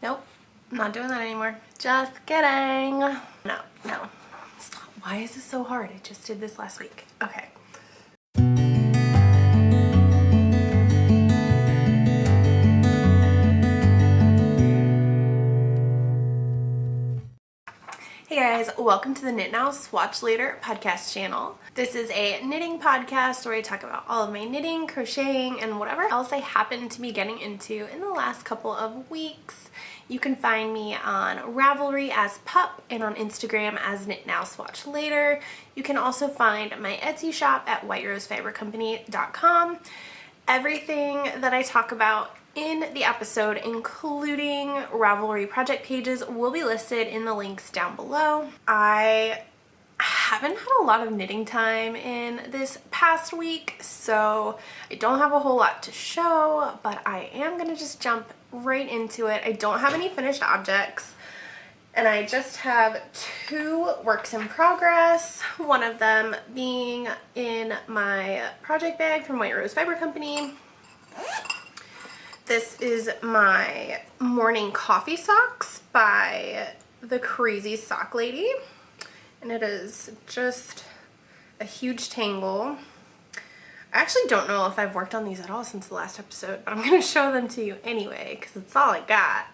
Nope, I'm not doing that anymore. Just kidding. No. Stop. Why is this so hard? I just did this last week. Okay. Hey guys, welcome to the Knit Now, Swatch Later podcast channel. This is a knitting podcast where I talk about all of my knitting, crocheting, and whatever else I happen to be getting into in the last couple of weeks. You can find me on Ravelry as Pup and on Instagram as Knit Now, Swatch Later. You can also find my Etsy shop at whiterosefibercompany.com. Everything that I talk about in the episode, including Ravelry project pages, will be listed in the links down below. I haven't had a lot of knitting time in this past week, so I don't have a whole lot to show, but I am gonna just jump right into it. I don't have any finished objects, and I just have two works in progress, one of them being in my project bag from White Rose Fiber Company. This is my morning coffee socks by the Crazy Sock Lady, and it is just a huge tangle. I actually don't know if I've worked on these at all since the last episode, but I'm going to show them to you anyway because it's all I got.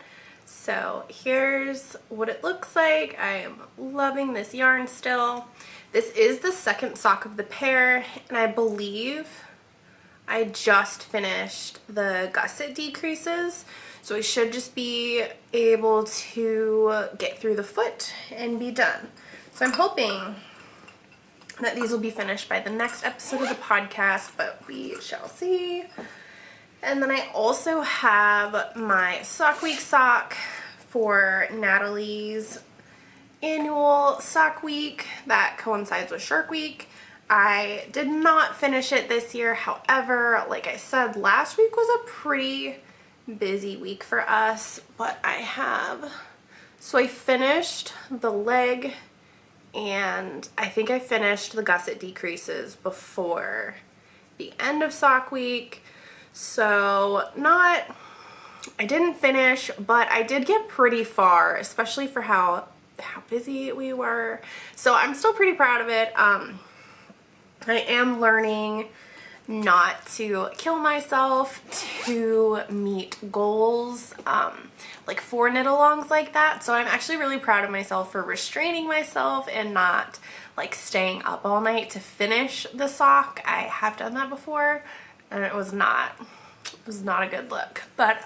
So here's what it looks like. I am loving this yarn still. This is the second sock of the pair, and I believe I just finished the gusset decreases, so I should just be able to get through the foot and be done. So I'm hoping that these will be finished by the next episode of the podcast, but we shall see. And then I also have my Sock Week sock for Natalie's annual Sock Week that coincides with Shark Week. I did not finish it this year. However, like I said, last week was a pretty busy week for us, but so I finished the leg, and I think I finished the gusset decreases before the end of Sock Week. So I didn't finish, but I did get pretty far, especially for how busy we were. So I'm still pretty proud of it. I am learning not to kill myself to meet goals, like for knit-alongs like that. So I'm actually really proud of myself for restraining myself and not like staying up all night to finish the sock. I have done that before, and it was not a good look. But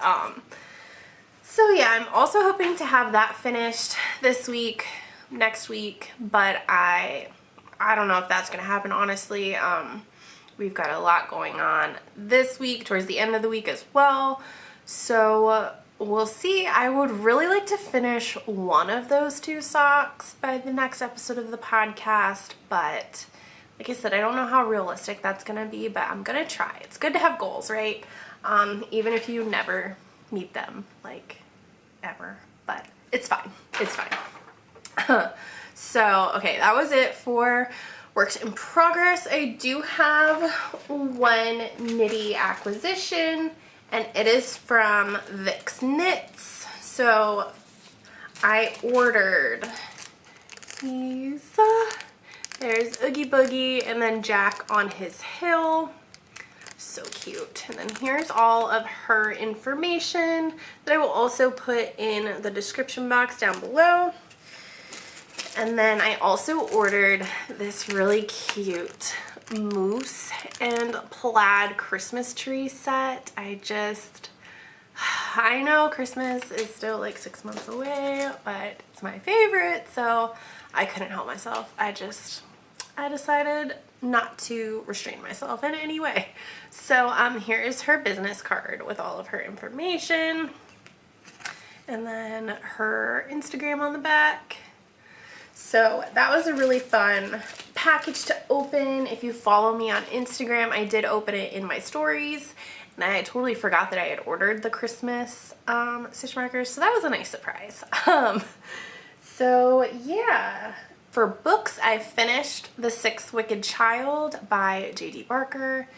so yeah, I'm also hoping to have that finished this week, next week, but I don't know if that's going to happen, honestly. We've got a lot going on this week, towards the end of the week as well. So we'll see. I would really like to finish one of those two socks by the next episode of the podcast. But like I said, I don't know how realistic that's going to be, but I'm going to try. It's good to have goals, right? Even if you never meet them, like, ever. But it's fine. It's fine. So, okay, that was it for works in progress. I do have one Knitty acquisition, and it is from Vix Knits. So, I ordered these. There's Oogie Boogie and then Jack on his hill. So cute. And then here's all of her information that I will also put in the description box down below. And then I also ordered this really cute moose and plaid Christmas tree set. I know Christmas is still like 6 months away, but it's my favorite, so I couldn't help myself. I decided not to restrain myself in any way. So here is her business card with all of her information, and then her Instagram on the back. So that was a really fun package to open. If you follow me on Instagram, I did open it in my stories, and I totally forgot that I had ordered the Christmas stitch markers, so that was a nice surprise. So yeah, for books, I finished The Sixth Wicked Child by J.D. Barker.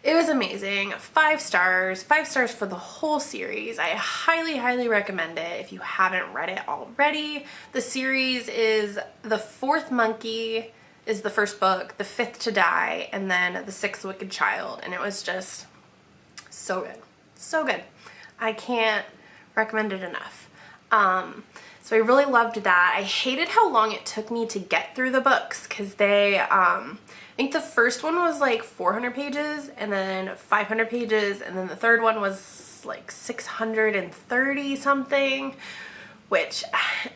It was amazing. 5 stars. 5 stars for the whole series. I highly, highly recommend it if you haven't read it already. The series is The Fourth Monkey is the first book, The Fifth to Die, and then The Sixth Wicked Child. And it was just so good. So good. I can't recommend it enough. So I really loved that. I hated how long it took me to get through the books because they, I think the first one was like 400 pages and then 500 pages and then the third one was like 630 something, which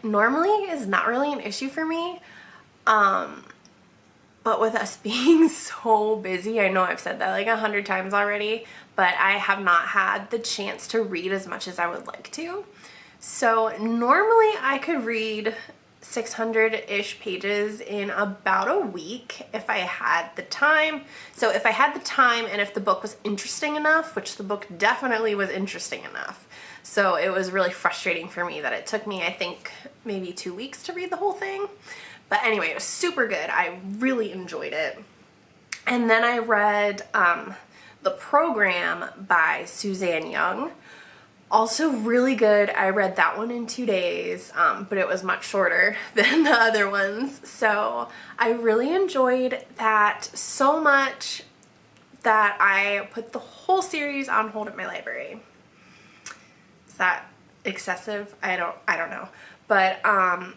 normally is not really an issue for me. But with us being so busy, I know I've said that like 100 times already, but I have not had the chance to read as much as I would like to. So normally I could read 600-ish pages in about a week if I had the time. So if I had the time and if the book was interesting enough, which the book definitely was interesting enough. So it was really frustrating for me that it took me, I think, maybe 2 weeks to read the whole thing. But anyway, it was super good. I really enjoyed it. And then I read The Program by Suzanne Young. Also really good. I read that one in 2 days, but it was much shorter than the other ones. So I really enjoyed that so much that I put the whole series on hold at my library. Is that excessive? I don't know. But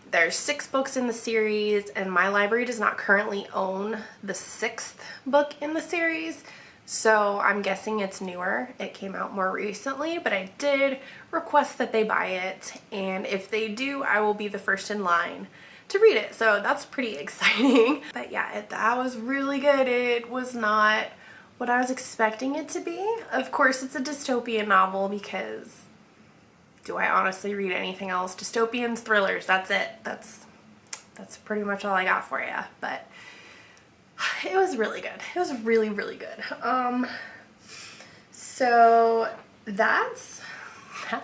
there's 6 books in the series and my library does not currently own the 6th book in the series. So I'm guessing it's newer. It came out more recently, but I did request that they buy it. And if they do, I will be the first in line to read it. So that's pretty exciting. But yeah, that was really good. It was not what I was expecting it to be. Of course, it's a dystopian novel because do I honestly read anything else? Dystopians, thrillers, that's it. That's pretty much all I got for you. But it was really good. It was really, really good. So that's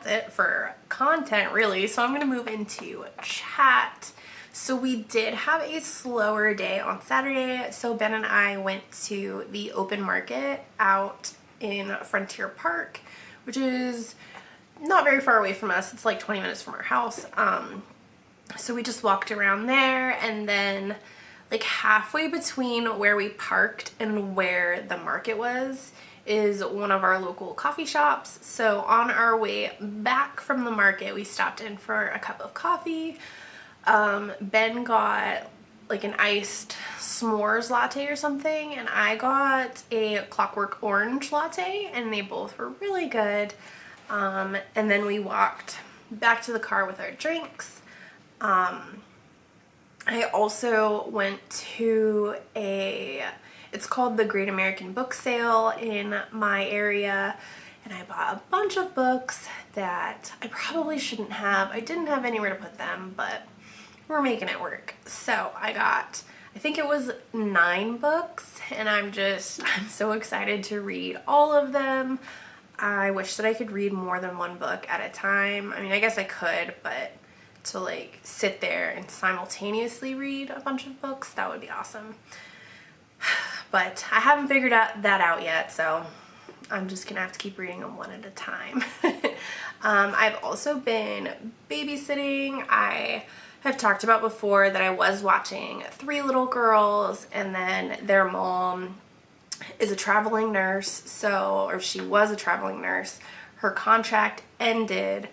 it for content, really. So I'm going to move into chat. So we did have a slower day on Saturday. So Ben and I went to the open market out in Frontier Park, which is not very far away from us. It's like 20 minutes from our house. So we just walked around there, and then like halfway between where we parked and where the market was is one of our local coffee shops. So on our way back from the market, we stopped in for a cup of coffee. Ben got like an iced s'mores latte or something, and I got a Clockwork Orange latte, and they both were really good. And then we walked back to the car with our drinks. I also went to it's called the Great American Book Sale in my area, and I bought a bunch of books that I probably shouldn't have. I didn't have anywhere to put them, but we're making it work. So I think it was 9 books, and I'm so excited to read all of them. I wish that I could read more than one book at a time. I mean, I guess I could, but to like sit there and simultaneously read a bunch of books, that would be awesome. But I haven't figured that out yet, so I'm just gonna have to keep reading them one at a time. I've also been babysitting. I have talked about before that I was watching 3 Little Girls, and then their mom is a traveling nurse, or she was a traveling nurse. Her contract ended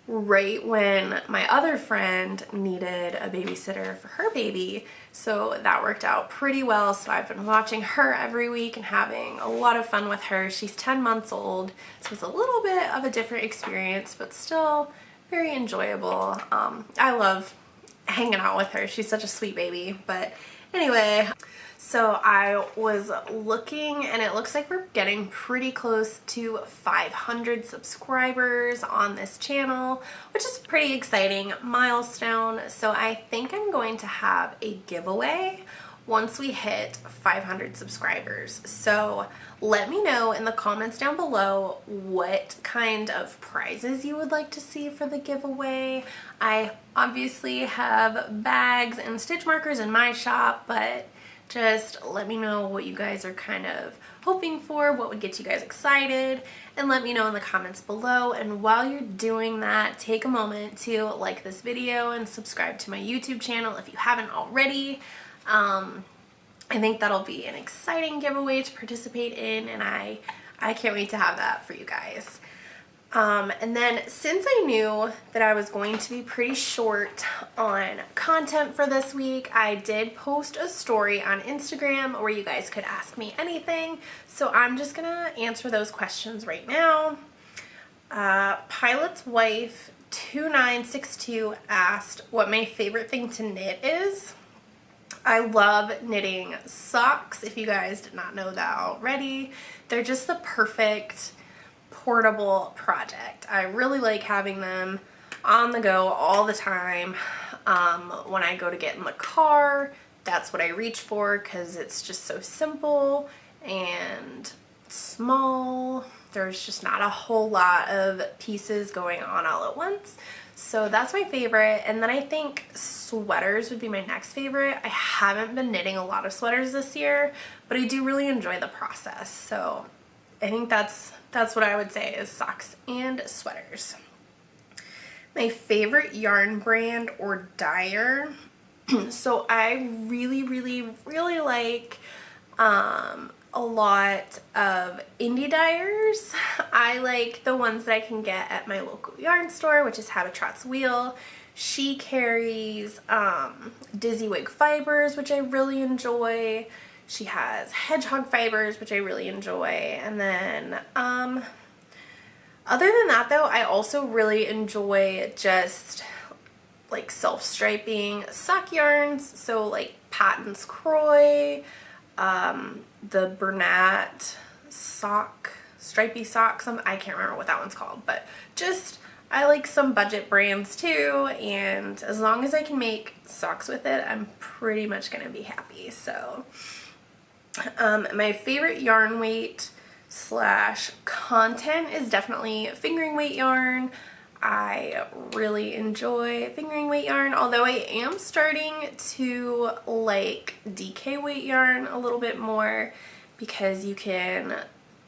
right when my other friend needed a babysitter for her baby, so that worked out pretty well. So I've been watching her every week and having a lot of fun with her. She's 10 months old, so it's a little bit of a different experience, but still very enjoyable. I love hanging out with her. She's such a sweet baby. But anyway, so I was looking, and it looks like we're getting pretty close to 500 subscribers on this channel, which is a pretty exciting milestone. So I think I'm going to have a giveaway once we hit 500 subscribers. So let me know in the comments down below what kind of prizes you would like to see for the giveaway. I obviously have bags and stitch markers in my shop, but Just let me know what you guys are kind of hoping for, what would get you guys excited, and let me know in the comments below. And while you're doing that, take a moment to like this video and subscribe to my YouTube channel if you haven't already. I think that'll be an exciting giveaway to participate in, and I can't wait to have that for you guys. And then since I knew that I was going to be pretty short on content for this week, I did post a story on Instagram where you guys could ask me anything. So I'm just gonna answer those questions right now. Pilot's Wife 2962 asked what my favorite thing to knit is. I love knitting socks, if you guys did not know that already. They're just the perfect portable project. I really like having them on the go all the time. When I go to get in the car, that's what I reach for because it's just so simple and small. There's just not a whole lot of pieces going on all at once. So that's my favorite. And then I think sweaters would be my next favorite. I haven't been knitting a lot of sweaters this year, but I do really enjoy the process. So I think that's what I would say is socks and sweaters. My favorite yarn brand or dyer. So I really like a lot of indie dyers. I like the ones that I can get at my local yarn store, which is Habitat's Wheel. She carries Dizzy Fibers, which I really enjoy. She has Hedgehog Fibers, which I really enjoy. And then other than that though, I also really enjoy just like self-striping sock yarns. So like Patton's Croy, the Bernat stripy socks. I can't remember what that one's called, but just I like some budget brands too, and as long as I can make socks with it, I'm pretty much gonna be happy. So my favorite yarn weight / content is definitely fingering weight yarn. I really enjoy fingering weight yarn, although I am starting to like DK weight yarn a little bit more because you can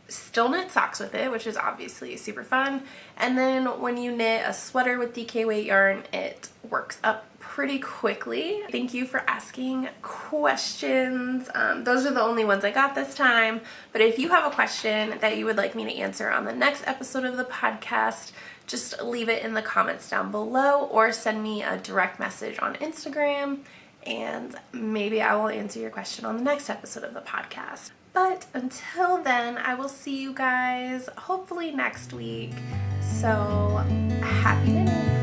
still knit socks with it, which is obviously super fun. And then when you knit a sweater with DK weight yarn, it works up pretty quickly. Thank you for asking questions. Those are the only ones I got this time. But if you have a question that you would like me to answer on the next episode of the podcast, just leave it in the comments down below or send me a direct message on Instagram and maybe I will answer your question on the next episode of the podcast. But until then, I will see you guys hopefully next week. So happy knitting!